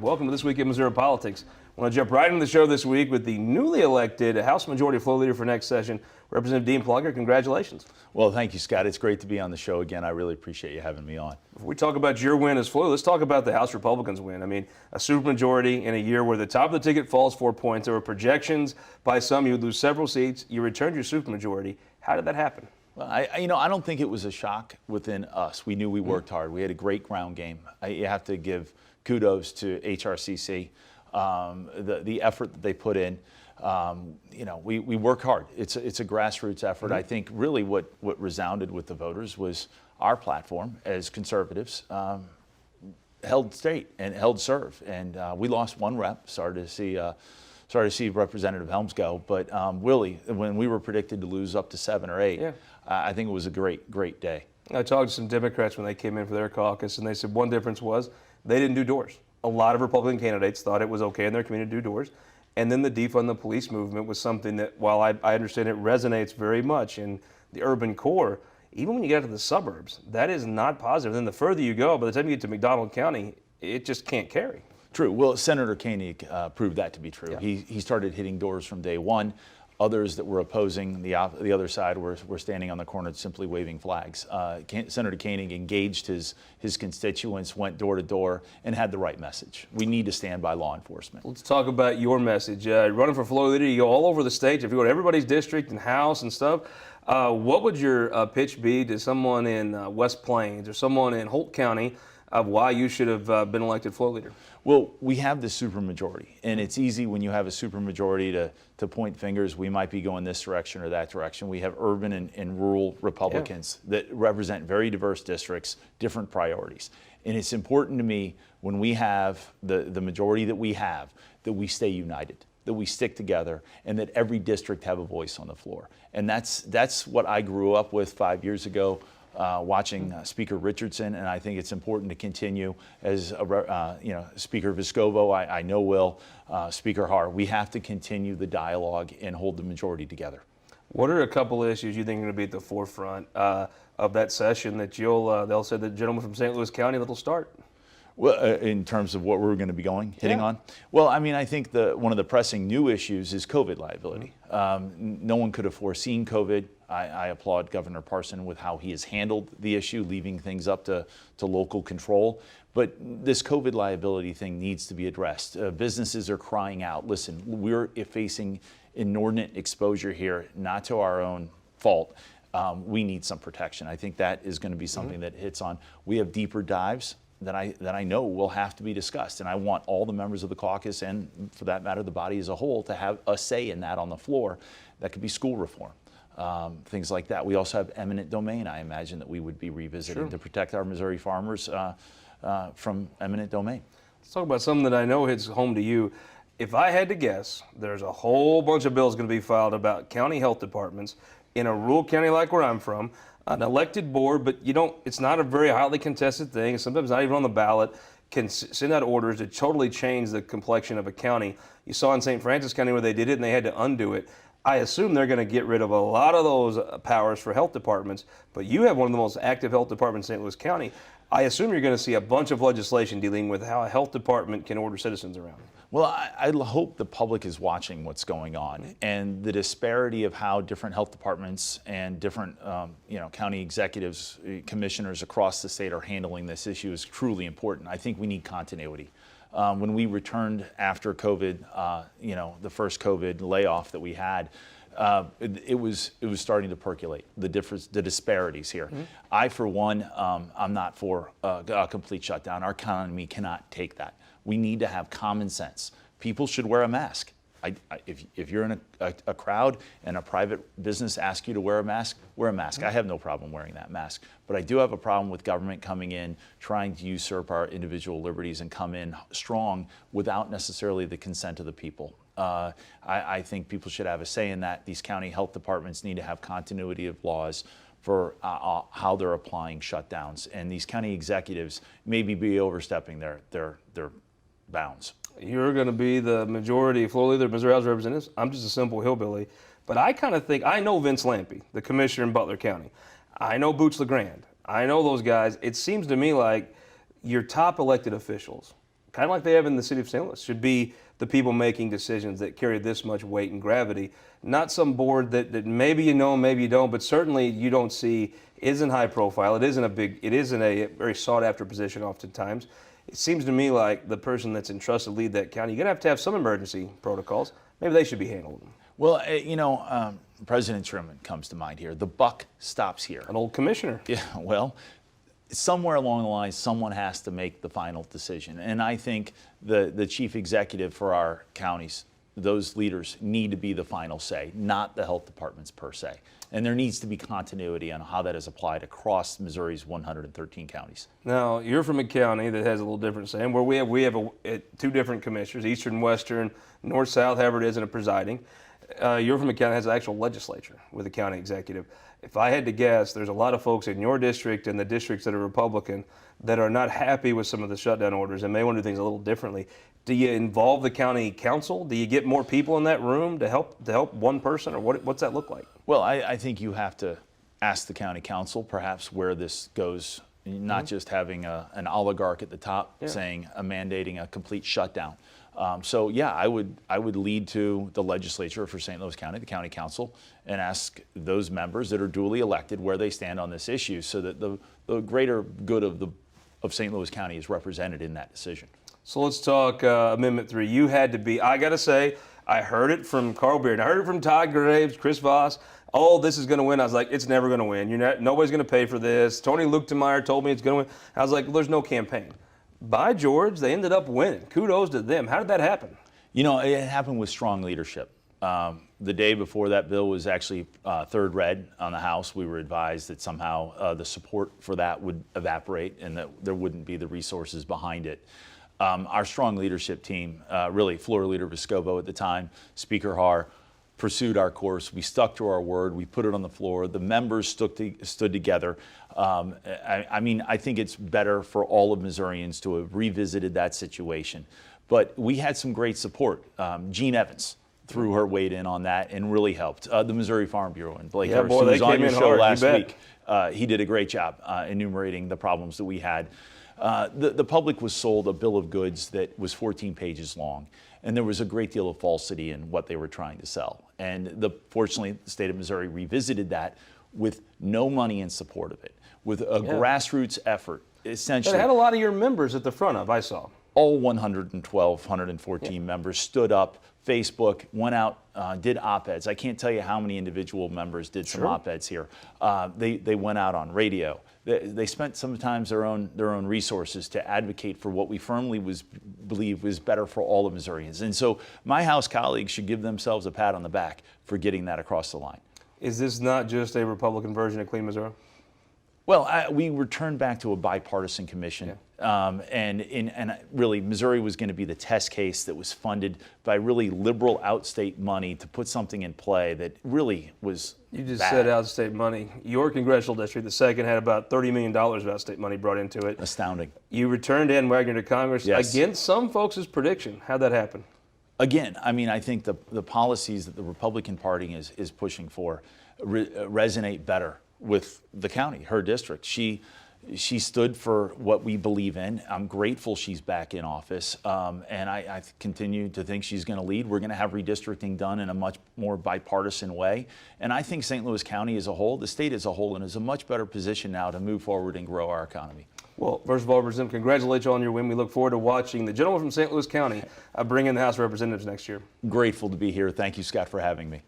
Welcome to This Week in Missouri Politics. I want to jump right into the show this week with the newly elected House Majority Floor Leader for next session, Representative Dean Plocher. Congratulations. Well, thank you, Scott. It's great to be on the show again. I really appreciate you having me on. Before we talk about your win as floor, let's talk about the House Republicans' win. I mean, a supermajority in a year where the top of the ticket falls 4 points. There were projections by some you would lose several seats. You returned your supermajority. How did that happen? Well, I don't think it was a shock within us. We knew we worked hard. We had a great ground game. You have to give kudos to HRCC, the effort that they put in. We work hard. It's a grassroots effort. I think really what resounded with the voters was our platform as conservatives held state and held serve. And we lost one rep. Sorry to see Representative Helms go, but really, when we were predicted to lose up to 7 or 8, I think it was a great day. I talked to some Democrats when they came in for their caucus, and they said one difference was they didn't do doors. A lot of Republican candidates thought it was okay in their community to do doors. And then the defund the police movement was something that, while I understand it resonates very much in the urban core, even when you get to the suburbs, that is not positive. Then the further you go, by the time you get to McDonald County, it just can't carry. True. Well, Senator Koenig proved that to be true. Yeah. He started hitting doors from day one. Others that were opposing the other side were standing on the corner simply waving flags. Senator Koenig engaged his constituents, went door to door, and had the right message. We need to stand by law enforcement. Let's talk about your message. Running for floor leader, you go all over the state. If you go to everybody's district and house and stuff, what would your pitch be to someone in West Plains or someone in Holt County of why you should have been elected floor leader? Well, we have the supermajority, and it's easy when you have a supermajority to point fingers. We might be going this direction or that direction. We have urban and rural Republicans that represent very diverse districts, different priorities. And it's important to me when we have the majority that we have, that we stay united, that we stick together, and that every district have a voice on the floor. And that's what I grew up with 5 years ago. Watching Speaker Richardson, and I think it's important to continue as Speaker Vescovo, I know will, Speaker Haar. We have to continue the dialogue and hold the majority together. What are a couple of issues you think are going to be at the forefront of that session that they'll say the gentleman from St. Louis County that'll start? Well, in terms of what we're going to be hitting on? Well, I mean, I think one of the pressing new issues is COVID liability. No one could have foreseen COVID. I applaud Governor Parson with how he has handled the issue, leaving things up to local control. But this COVID liability thing needs to be addressed. Businesses are crying out, listen, we're facing inordinate exposure here, not to our own fault. We need some protection. I think that is going to be something that hits on. We have deeper dives that I know will have to be discussed. And I want all the members of the caucus and, for that matter, the body as a whole to have a say in that on the floor. That could be school reform, things like that. We also have eminent domain, I imagine, that we would be revisiting to protect our Missouri farmers from eminent domain. Let's talk about something that I know hits home to you. If I had to guess, there's a whole bunch of bills going to be filed about county health departments in a rural county like where I'm from. An elected board, but it's not a very highly contested thing. Sometimes not even on the ballot, can send out orders to totally change the complexion of a county. You saw in St. Francis County where they did it and they had to undo it. I assume they're going to get rid of a lot of those powers for health departments, but you have one of the most active health departments in St. Louis County. I assume you're going to see a bunch of legislation dealing with how a health department can order citizens around. Well, I hope the public is watching what's going on, and the disparity of how different health departments and different county executives, commissioners across the state are handling this issue is truly important. I think we need continuity. When we returned after COVID, the first COVID layoff that we had, it was starting to percolate, the disparities here. I, for one, I'm not for a complete shutdown. Our economy cannot take that. We need to have common sense. People should wear a mask. If you're in a crowd and a private business asks you to wear a mask, wear a mask. I have no problem wearing that mask. But I do have a problem with government coming in, trying to usurp our individual liberties and come in strong without necessarily the consent of the people. I think people should have a say in that. These county health departments need to have continuity of laws for how they're applying shutdowns. And these county executives maybe be overstepping their bounds. You're going to be the majority floor leader of Missouri House of Representatives. I'm just a simple hillbilly. But I kind of think, I know Vince Lampe, the commissioner in Butler County. I know Boots LeGrand. I know those guys. It seems to me like your top elected officials kind of like they have in the city of St. Louis, should be the people making decisions that carry this much weight and gravity, not some board that maybe you know, maybe you don't, but certainly you don't see isn't high profile. It isn't a very sought after position oftentimes. It seems to me like the person that's entrusted to lead that county, you're going to have some emergency protocols. Maybe they should be handled. Well, President Truman comes to mind here. The buck stops here. An old commissioner. Yeah, well, somewhere along the line, someone has to make the final decision. And I think the chief executive for our counties, those leaders need to be the final say, not the health departments per se. And there needs to be continuity on how that is applied across Missouri's 113 counties. Now, you're from a county that has a little different saying, where we have two different commissioners, eastern, western, north, south, however it is, and a presiding. You're from a county that has an actual legislature with a county executive. If I had to guess, there's a lot of folks in your district and the districts that are Republican that are not happy with some of the shutdown orders and may want to do things a little differently. Do you involve the county council? Do you get more people in that room to help one person, or what's that look like? Well, I think you have to ask the county council perhaps where this goes, not just having an oligarch at the top saying mandating a complete shutdown. So yeah, I would lead to the legislature for St. Louis County, the county council, and ask those members that are duly elected where they stand on this issue, so that the greater good of St. Louis County is represented in that decision. So let's talk Amendment 3. You had to be, I got to say, I heard it from Carl Beard. I heard it from Todd Graves, Chris Voss. Oh, this is going to win. I was like, it's never going to win. Nobody's going to pay for this. Tony Luchtenmeyer told me it's going to win. I was like, well, there's no campaign. By George, they ended up winning. Kudos to them. How did that happen? It happened with strong leadership. The day before that bill was actually third read on the House, we were advised that somehow the support for that would evaporate and that there wouldn't be the resources behind it. Our strong leadership team, really Floor Leader Vescovo at the time, Speaker Haar, pursued our course. We stuck to our word. We put it on the floor. The members stood together. I think it's better for all of Missourians to have revisited that situation. But we had some great support. Jean Evans threw her weight in on that and really helped. The Missouri Farm Bureau and Blake Hurst, who was on your show last week. He did a great job enumerating the problems that we had. The public was sold a bill of goods that was 14 pages long, and there was a great deal of falsity in what they were trying to sell. And fortunately, the state of Missouri revisited that with no money in support of it, with a grassroots effort, essentially. But it had a lot of your members at the front of, I saw. All 114 members stood up, Facebook, went out, did op-eds. I can't tell you how many individual members did some op-eds here. They went out on radio. They spent sometimes their own resources to advocate for what we firmly believe was better for all of Missourians. And so my House colleagues should give themselves a pat on the back for getting that across the line. Is this not just a Republican version of Clean Missouri? Well, we returned back to a bipartisan commission, and really Missouri was going to be the test case that was funded by really liberal outstate money to put something in play that really was You just bad. said outstate money. Your congressional district, the second, had about $30 million of outstate money brought into it. Astounding. You returned Ann Wagner to Congress Yes. against some folks' prediction. How'd that happen? Again, I think the policies that the Republican Party is pushing for resonate better with the county, her district. She stood for what we believe in. I'm grateful she's back in office, and I continue to think she's going to lead. We're going to have redistricting done in a much more bipartisan way, and I think St. Louis County as a whole, the state as a whole, is a much better position now to move forward and grow our economy. Well, first of all, Representative, congratulations on your win. We look forward to watching the gentleman from St. Louis County bring in the House of Representatives next year. Grateful to be here. Thank you, Scott, for having me.